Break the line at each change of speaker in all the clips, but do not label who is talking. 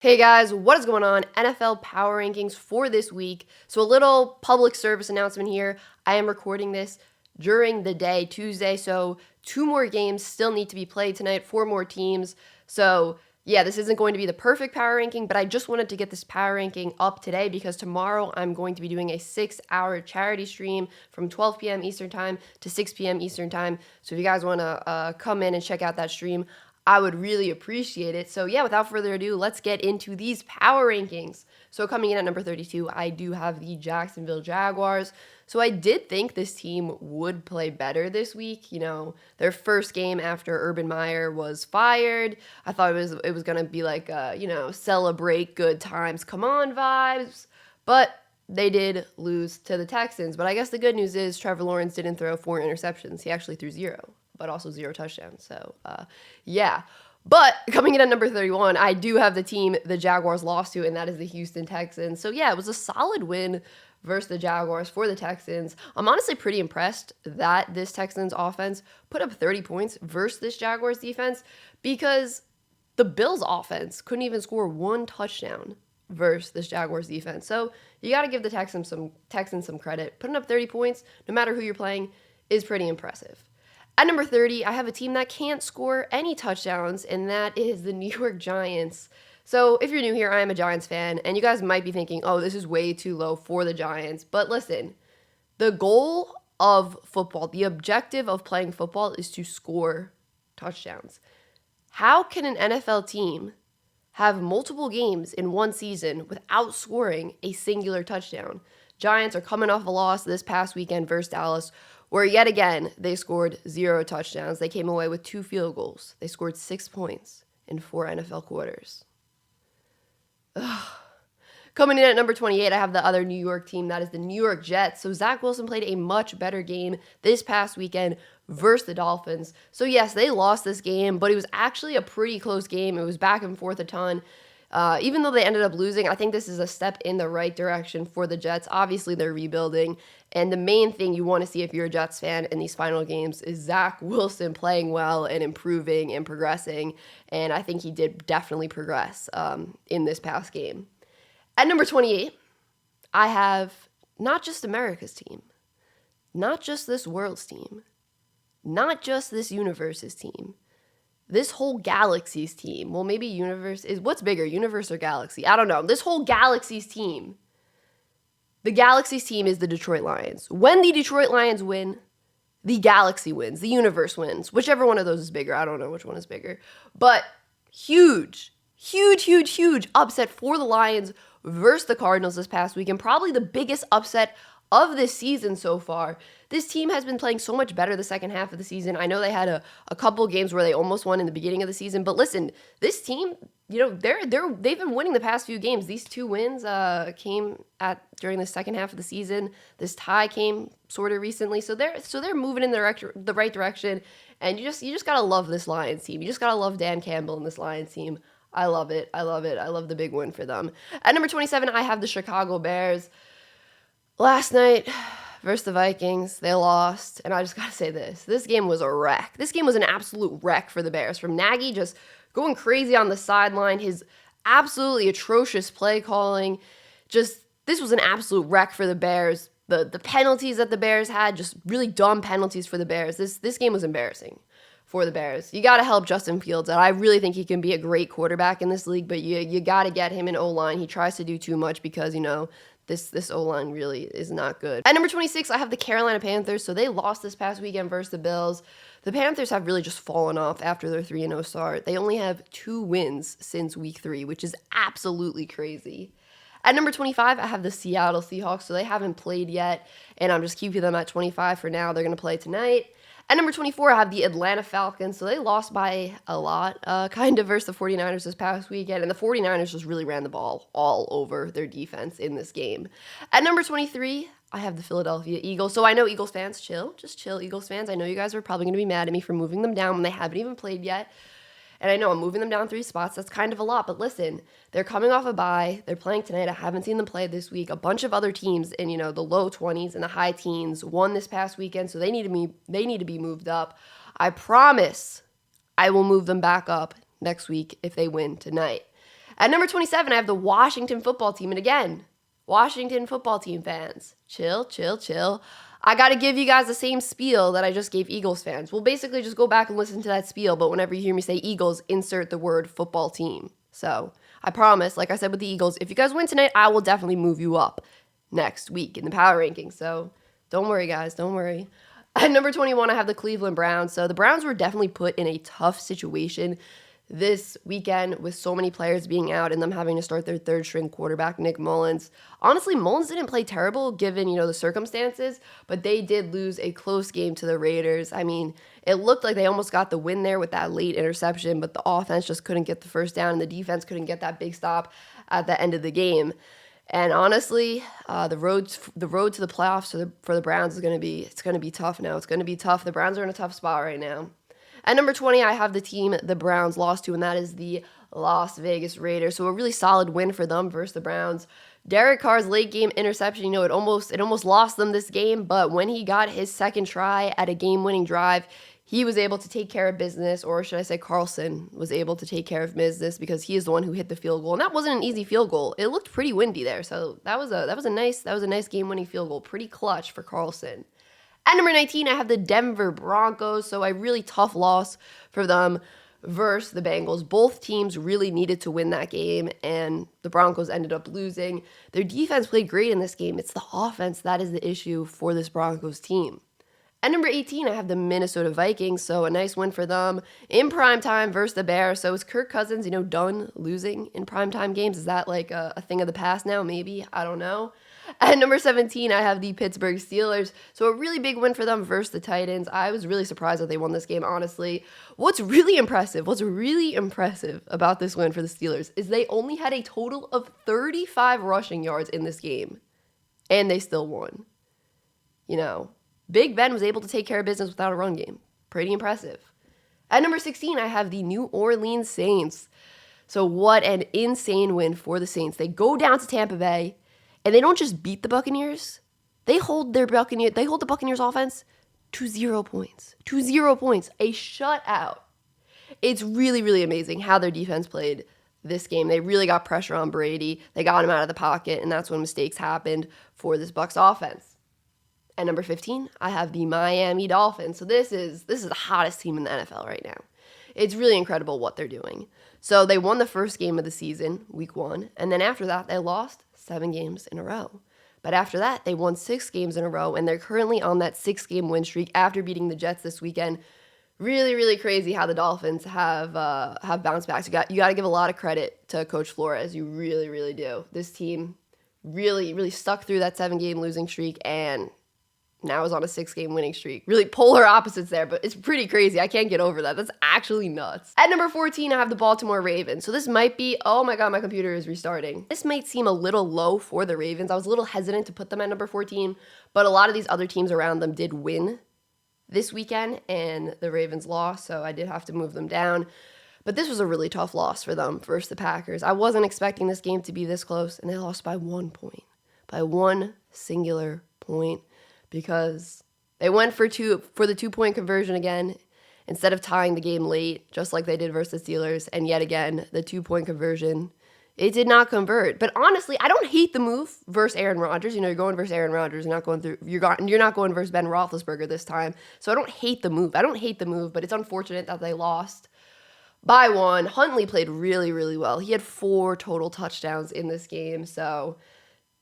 Hey guys, what is going on? NFL Power Rankings for this week. So a little public service announcement here. I am recording this during the day, Tuesday, so 2 more games still need to be played tonight, 4 more teams. So yeah, this isn't going to be the perfect power ranking, but I just wanted to get this power ranking up today because tomorrow I'm going to be doing a 6-hour charity stream from 12 p.m. Eastern Time to 6 p.m. Eastern Time. So if you guys want to come in and check out that stream, I would really appreciate it. So yeah, without further ado, let's get into these power rankings. So coming in at number 32, I do have the Jacksonville Jaguars. So I did think this team would play better this week. You know, their first game after Urban Meyer was fired. I thought it was gonna be like celebrate good times, come on vibes. But they did lose to the Texans. But I guess the good news is Trevor Lawrence didn't throw 4 interceptions. He actually threw 0. But also 0 touchdowns. So, yeah. But coming in at number 31, I do have the team the Jaguars lost to, and that is the Houston Texans. So, yeah, it was a solid win versus the Jaguars for the Texans. I'm honestly pretty impressed that this Texans offense put up 30 points versus this Jaguars defense because the Bills offense couldn't even score 1 touchdown versus this Jaguars defense. So, you got to give the Texans some credit. Putting up 30 points, no matter who you're playing, is pretty impressive. At number 30, I have a team that can't score any touchdowns, and that is the New York Giants. So if you're new here, I am a Giants fan, and you guys might be thinking, oh, this is way too low for the Giants. But listen, the goal of football, the objective of playing football is to score touchdowns. How can an NFL team have multiple games in one season without scoring a singular touchdown? Giants are coming off a loss this past weekend versus Dallas, where yet again, they scored 0 touchdowns. They came away with 2 field goals. They scored 6 points in 4 NFL quarters. Ugh. Coming in at number 28, I have the other New York team. That is the New York Jets. So Zach Wilson played a much better game this past weekend versus the Dolphins. So yes, they lost this game, but it was actually a pretty close game. It was back and forth a ton. Even though they ended up losing, I think this is a step in the right direction for the Jets. Obviously, they're rebuilding. And the main thing you want to see if you're a Jets fan in these final games is Zach Wilson playing well and improving and progressing. And I think he did definitely progress in this past game. At number 28, I have not just America's team, not just this world's team, not just this universe's team, this whole galaxy's team. Well, maybe universe is what's bigger, universe or galaxy? I don't know. This whole galaxy's team. The galaxy's team is the Detroit Lions. When the Detroit Lions win, the galaxy wins, the universe wins. Whichever one of those is bigger. I don't know which one is bigger. But huge upset for the Lions versus the Cardinals this past week, and probably the biggest upset of this season so far. This team has been playing so much better the second half of the season. I know they had a couple games where they almost won in the beginning of the season, but listen, this team, they've been winning the past few games. These 2 wins came during the second half of the season. This tie came sort of recently, so they're moving in the right direction. And you just gotta love this Lions team. You just gotta love Dan Campbell and this Lions team. I love it. I love the big win for them. At number 27, I have the Chicago Bears. Last night versus the Vikings, they lost, and I just gotta say this game was a wreck. This game was an absolute wreck for the Bears. From Nagy just going crazy on the sideline, his absolutely atrocious play calling, this was an absolute wreck for the Bears. The penalties that the Bears had, just really dumb penalties for the Bears. This game was embarrassing for the Bears. You gotta help Justin Fields out. I really think he can be a great quarterback in this league, but you gotta get him an O-line. He tries to do too much because, this O-line really is not good. At number 26, I have the Carolina Panthers. So they lost this past weekend versus the Bills. The Panthers have really just fallen off after their 3-0 start. They only have 2 wins since week 3, which is absolutely crazy. At number 25, I have the Seattle Seahawks. So they haven't played yet, and I'm just keeping them at 25 for now. They're going to play tonight. At number 24, I have the Atlanta Falcons. So they lost by a lot, kind of versus the 49ers this past weekend. And the 49ers just really ran the ball all over their defense in this game. At number 23, I have the Philadelphia Eagles. So I know Eagles fans, just chill, Eagles fans. I know you guys are probably going to be mad at me for moving them down when they haven't even played yet. And I know I'm moving them down 3 spots. That's kind of a lot. But listen, they're coming off a bye. They're playing tonight. I haven't seen them play this week. A bunch of other teams in, the low 20s and the high teens won this past weekend. So they need to be moved up. I promise I will move them back up next week if they win tonight. At number 27, I have the Washington football team. And again, Washington football team fans, chill, chill, chill. I got to give you guys the same spiel that I just gave Eagles fans. Well, basically just go back and listen to that spiel, but whenever you hear me say Eagles, insert the word football team. So I promise, like I said with the Eagles, if you guys win tonight, I will definitely move you up next week in the power rankings. So don't worry, guys, don't worry. At number 21, I have the Cleveland Browns. So the Browns were definitely put in a tough situation this weekend with so many players being out and them having to start their third string quarterback, Nick Mullins. Honestly, Mullins didn't play terrible given, the circumstances, but they did lose a close game to the Raiders. I mean, it looked like they almost got the win there with that late interception, but the offense just couldn't get the first down and the defense couldn't get that big stop at the end of the game. And honestly, the road to the playoffs for the Browns is going to be tough now. It's going to be tough. The Browns are in a tough spot right now. At number 20, I have the team the Browns lost to, and that is the Las Vegas Raiders. So a really solid win for them versus the Browns. Derek Carr's late game interception, it almost lost them this game, but when he got his second try at a game-winning drive, he was able to take care of business, or should I say Carlson was able to take care of business because he is the one who hit the field goal. And that wasn't an easy field goal. It looked pretty windy there. So that was a nice game-winning field goal. Pretty clutch for Carlson. At number 19, I have the Denver Broncos. So a really tough loss for them versus the Bengals. Both teams really needed to win that game, and the Broncos ended up losing. Their defense played great in this game. It's the offense that is the issue for this Broncos team. At number 18, I have the Minnesota Vikings, so a nice win for them in primetime versus the Bears. So is Kirk Cousins, done losing in primetime games? Is that like a thing of the past now? Maybe. I don't know. At number 17, I have the Pittsburgh Steelers. So a really big win for them versus the Titans. I was really surprised that they won this game, honestly. What's really impressive about this win for the Steelers is they only had a total of 35 rushing yards in this game, and they still won. Big Ben was able to take care of business without a run game. Pretty impressive. At number 16, I have the New Orleans Saints. So what an insane win for the Saints. They go down to Tampa Bay, and they don't just beat the Buccaneers. They hold the Buccaneers offense to 0 points. To 0 points. A shutout. It's really, really amazing how their defense played this game. They really got pressure on Brady. They got him out of the pocket, and that's when mistakes happened for this Bucs offense. At number 15, I have the Miami Dolphins. So this is the hottest team in the NFL right now. It's really incredible what they're doing. So they won the first game of the season, week 1, and then after that, they lost 7 games in a row. But after that, they won 6 games in a row, and they're currently on that 6-game win streak after beating the Jets this weekend. Really, really crazy how the Dolphins have bounced back. So you got to give a lot of credit to Coach Flores. You really, really do. This team really, really stuck through that 7-game losing streak and now is on a 6-game winning streak. Really polar opposites there, but it's pretty crazy. I can't get over that. That's actually nuts. At number 14, I have the Baltimore Ravens. So this might be, oh my God, my computer is restarting. This might seem a little low for the Ravens. I was a little hesitant to put them at number 14, but a lot of these other teams around them did win this weekend, and the Ravens lost, so I did have to move them down. But this was a really tough loss for them versus the Packers. I wasn't expecting this game to be this close, and they lost by 1 point. By one singular point. Because they went for the 2-point conversion again instead of tying the game late, just like they did versus the Steelers. And yet again, the 2-point conversion, it did not convert. But honestly, I don't hate the move versus Aaron Rodgers. You're going versus Aaron Rodgers. You're not going versus Ben Roethlisberger this time. So I don't hate the move. But it's unfortunate that they lost by 1. Huntley played really, really well. He had 4 total touchdowns in this game. So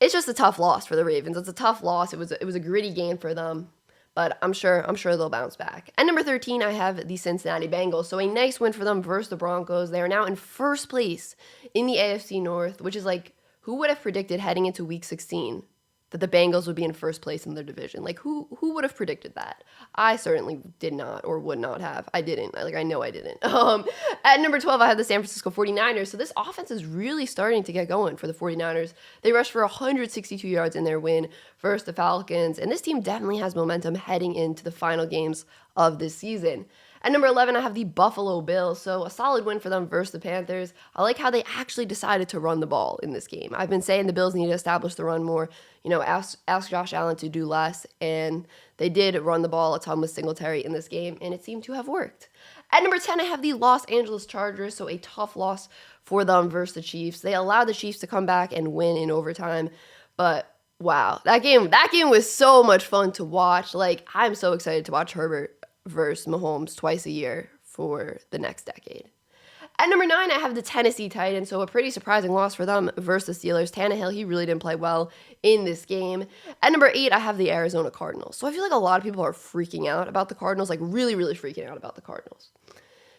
it's just a tough loss for the Ravens. It's a tough loss. It was a gritty game for them, but I'm sure they'll bounce back. At number 13, I have the Cincinnati Bengals. So a nice win for them versus the Broncos. They are now in first place in the AFC North, which is like, who would have predicted heading into Week 16 that the Bengals would be in first place in their division? Like, who would have predicted that? I certainly did not or would not have. I didn't. I know I didn't. At number 12, I have the San Francisco 49ers. So this offense is really starting to get going for the 49ers. They rushed for 162 yards in their win versus the Falcons. And this team definitely has momentum heading into the final games of this season. At number 11, I have the Buffalo Bills. So a solid win for them versus the Panthers. I like how they actually decided to run the ball in this game. I've been saying the Bills need to establish the run more. Ask Josh Allen to do less. And they did run the ball a ton with Singletary in this game, and it seemed to have worked. At number 10, I have the Los Angeles Chargers, so a tough loss for them versus the Chiefs. They allowed the Chiefs to come back and win in overtime, but wow, that game was so much fun to watch. Like, I'm so excited to watch Herbert versus Mahomes twice a year for the next decade. At number 9, I have the Tennessee Titans, so a pretty surprising loss for them versus the Steelers. Tannehill, he really didn't play well in this game. At number 8, I have the Arizona Cardinals. So I feel like a lot of people are freaking out about the Cardinals, like really, really freaking out about the Cardinals.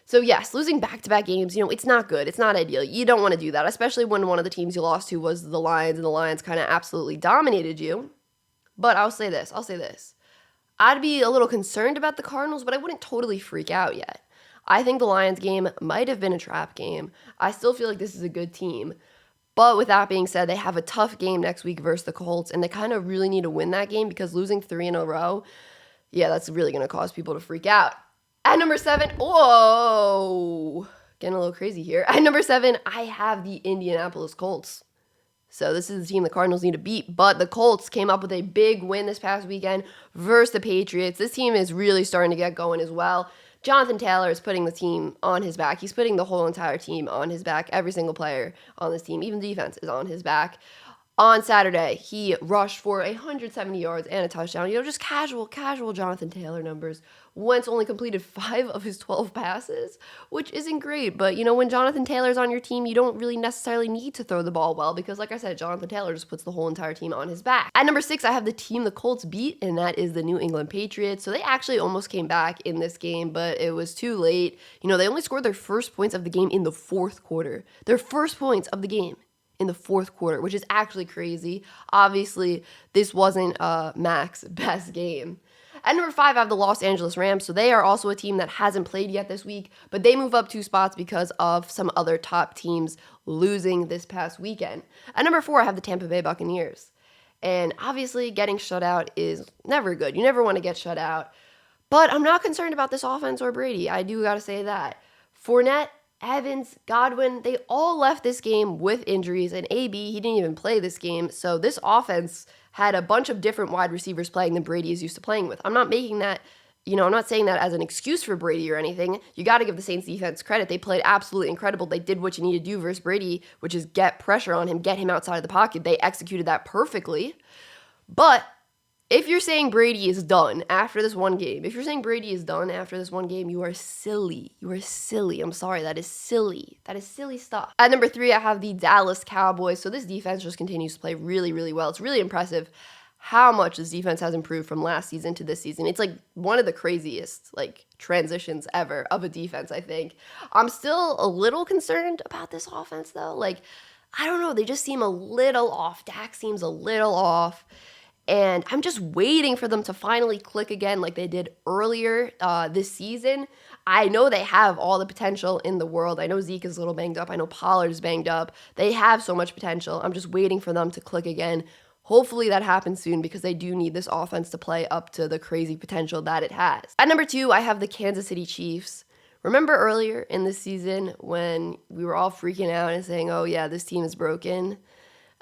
So yes, losing back-to-back games, it's not good. It's not ideal. You don't want to do that, especially when one of the teams you lost to was the Lions, and the Lions kind of absolutely dominated you. But I'll say this. I'd be a little concerned about the Cardinals, but I wouldn't totally freak out yet. I think the Lions game might have been a trap game. I still feel like this is a good team. But with that being said, they have a tough game next week versus the Colts, and they kind of really need to win that game because losing 3 in a row, yeah, that's really going to cause people to freak out. At number 7, whoa, getting a little crazy here. At number 7, I have the Indianapolis Colts. So this is the team the Cardinals need to beat, but the Colts came up with a big win this past weekend versus the Patriots. This team is really starting to get going as well. Jonathan Taylor is putting the team on his back. He's putting the whole entire team on his back. Every single player on this team, even defense, is on his back. On Saturday, he rushed for 170 yards and a touchdown. Just casual Jonathan Taylor numbers. Wentz only completed 5 of his 12 passes, which isn't great. But, when Jonathan Taylor's on your team, you don't really necessarily need to throw the ball well because, like I said, Jonathan Taylor just puts the whole entire team on his back. At number 6, I have the team the Colts beat, and that is the New England Patriots. So they actually almost came back in this game, but it was too late. They only scored their first points of the game in the fourth quarter. Their first points of the game in the fourth quarter, which is actually crazy. Obviously, this wasn't Mac's best game. At number 5, I have the Los Angeles Rams. So they are also a team that hasn't played yet this week, but they move up 2 spots because of some other top teams losing this past weekend. At number 4, I have the Tampa Bay Buccaneers. And obviously, getting shut out is never good. You never want to get shut out. But I'm not concerned about this offense or Brady. I do got to say that. Fournette, Evans, Godwin, they all left this game with injuries, and AB, he didn't even play this game, so this offense had a bunch of different wide receivers playing than Brady is used to playing with. I'm not making that, I'm not saying that as an excuse for Brady or anything. You got to give the Saints defense credit. They played absolutely incredible. They did what you need to do versus Brady, which is get pressure on him, get him outside of the pocket. They executed that perfectly, but if you're saying Brady is done after this one game, you are silly. You are silly. I'm sorry. That is silly. That is silly stuff. At number 3, I have the Dallas Cowboys. So this defense just continues to play really, really well. It's really impressive how much this defense has improved from last season to this season. It's like one of the craziest transitions ever of a defense, I think. I'm still a little concerned about this offense, though. I don't know. They just seem a little off. Dak seems a little off. And I'm just waiting for them to finally click again like they did earlier this season. I know they have all the potential in the world. I know Zeke is a little banged up. I know Pollard is banged up. They have so much potential. I'm just waiting for them to click again. Hopefully that happens soon because they do need this offense to play up to the crazy potential that it has. At number 2, I have the Kansas City Chiefs. Remember earlier in this season when we were all freaking out and saying, "Oh yeah, this team is broken"?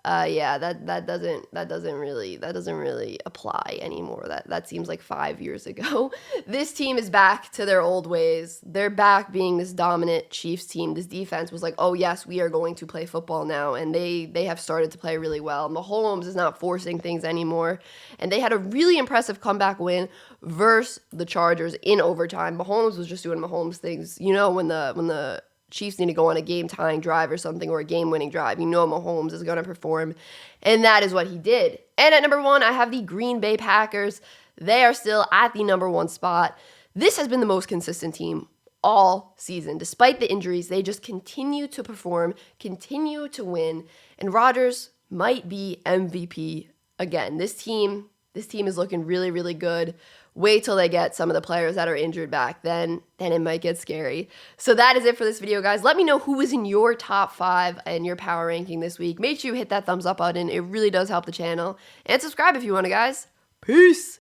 That doesn't really apply anymore. That seems like 5 years ago. This team is back to their old ways. They're back being this dominant Chiefs team. This defense was like, oh yes, we are going to play football now, and they have started to play really well. Mahomes is not forcing things anymore, and they had a really impressive comeback win versus the Chargers in overtime. Mahomes was just doing Mahomes things. When the Chiefs need to go on a game-tying drive or something, or a game-winning drive, Mahomes is going to perform, and that is what he did. And at number 1, I have the Green Bay Packers. They are still at the number 1 spot. This has been the most consistent team all season. Despite the injuries, they just continue to perform, continue to win, and Rodgers might be MVP again. This team is looking really, really good. Wait till they get some of the players that are injured back. Then it might get scary. So that is it for this video, guys. Let me know who is in your top 5 and your power ranking this week. Make sure you hit that thumbs up button. It really does help the channel. And subscribe if you want to, guys. Peace.